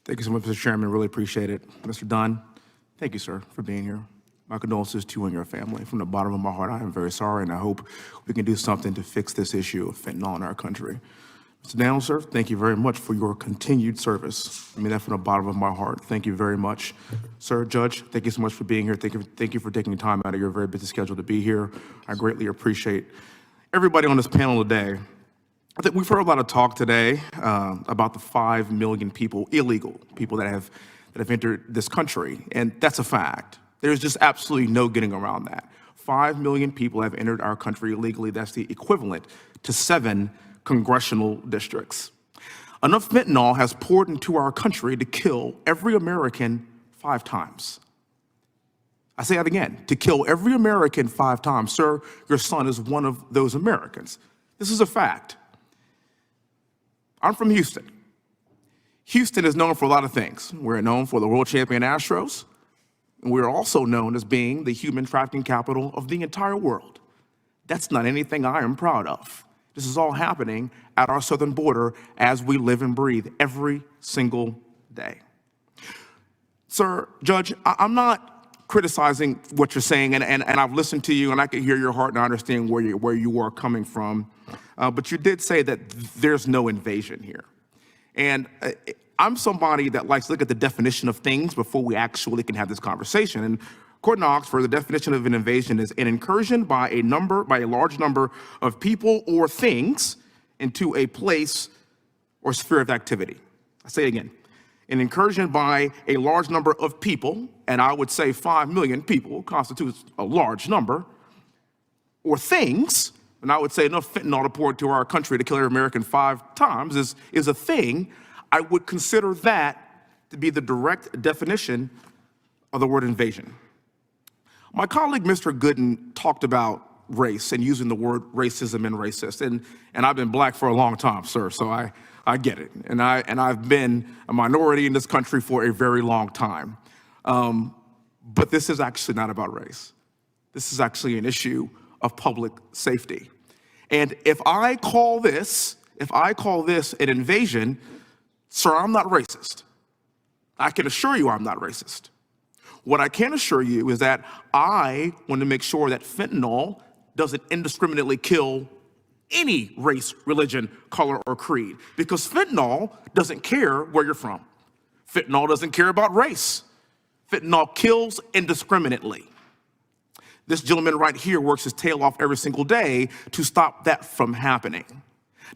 Thank you so much, Mr. Chairman. Really appreciate it. Mr. Dunn, thank you, sir, for being here. My condolences to you and your family. From the bottom of my heart, I am very sorry, and I hope we can do something to fix this issue of fentanyl in our country. Mr. Daniel, sir, thank you very much for your continued service. I mean that from the bottom of my heart. Thank you very much. Sir, Judge, thank you so much for being here. Thank you for taking time out of your very busy schedule to be here. I greatly appreciate everybody on this panel today. I think we've heard a lot of talk today about the 5 million people, illegal people that have entered this country, and that's a fact. There's just absolutely no getting around that. 5 million people have entered our country illegally. That's the equivalent to 7 congressional districts. Enough fentanyl has poured into our country to kill every American 5 times. I say that again, to kill every American 5 times. Sir, your son is one of those Americans. This is a fact. I'm from Houston. Houston is known for a lot of things. We're known for the world champion Astros, and we're also known as being the human trafficking capital of the entire world. That's not anything I am proud of. This is all happening at our southern border as we live and breathe every single day. Sir, Judge, I'm not criticizing what you're saying, and I've listened to you, and I can hear your heart, and I understand where you are coming from. But you did say that there's no invasion here. And I'm somebody that likes to look at the definition of things before we actually can have this conversation. And according to Oxford, the definition of an invasion is an incursion by a large number of people or things into a place or sphere of activity. I say it again. An incursion by a large number of people, and I would say 5 million people constitutes a large number, or things, and I would say enough fentanyl to pour into our country to kill every American 5 times is a thing. I would consider that to be the direct definition of the word invasion. My colleague, Mr. Gooden, talked about race and using the word racism and racist, and I've been black for a long time, sir, so I get it. And I've been a minority in this country for a very long time. But this is actually not about race. This is actually an issue of public safety. And if I call this an invasion, sir, I'm not racist. I can assure you I'm not racist. What I can assure you is that I want to make sure that fentanyl doesn't indiscriminately kill any race, religion, color, or creed, because fentanyl doesn't care where you're from. Fentanyl doesn't care about race. Fentanyl kills indiscriminately. This gentleman right here works his tail off every single day to stop that from happening.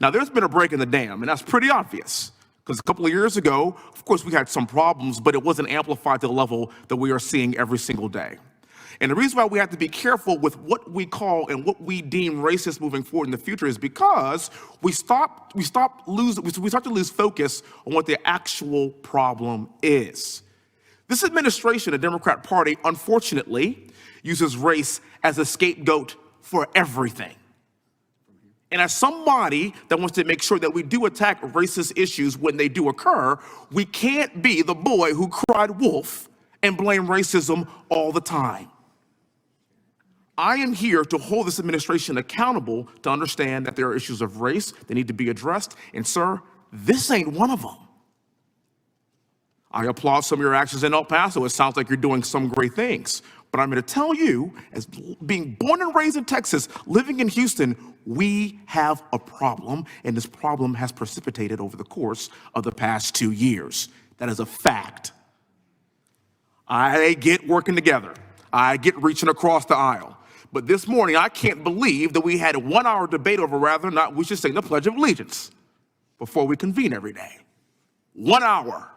Now, there's been a break in the dam, and that's pretty obvious, because a couple of years ago, of course, we had some problems, but it wasn't amplified to the level that we are seeing every single day. And the reason why we have to be careful with what we call and what we deem racist moving forward in the future is because we start to lose focus on what the actual problem is. This administration, the Democrat Party, unfortunately, uses race as a scapegoat for everything. And as somebody that wants to make sure that we do attack racist issues when they do occur, we can't be the boy who cried wolf and blame racism all the time. I am here to hold this administration accountable to understand that there are issues of race that need to be addressed. And sir, this ain't one of them. I applaud some of your actions in El Paso. It sounds like you're doing some great things. But I'm going to tell you, as being born and raised in Texas, living in Houston, we have a problem, and this problem has precipitated over the course of the past 2 years. That is a fact. I get working together. I get reaching across the aisle. But this morning, I can't believe that we had a 1-hour debate over whether or not we should sing the Pledge of Allegiance before we convene every day. 1 hour.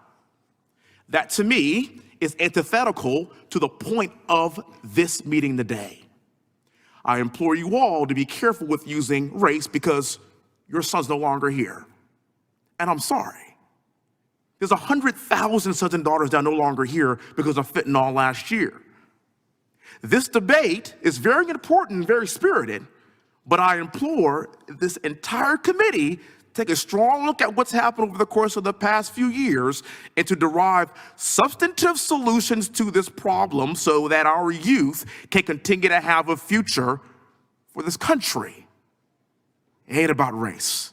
That, to me, is antithetical to the point of this meeting today. I implore you all to be careful with using race because your son's no longer here. And I'm sorry. There's 100,000 sons and daughters that are no longer here because of fentanyl last year. This debate is very important and very spirited, but I implore this entire committee take a strong look at what's happened over the course of the past few years and to derive substantive solutions to this problem so that our youth can continue to have a future for this country. It ain't about race.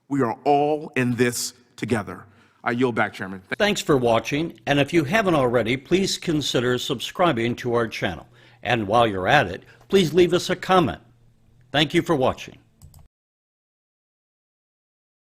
We are all in this together. I yield back, Chairman. Thanks for watching, and if you haven't already, please consider subscribing to our channel. And while you're at it, please leave us a comment. Thank you for watching.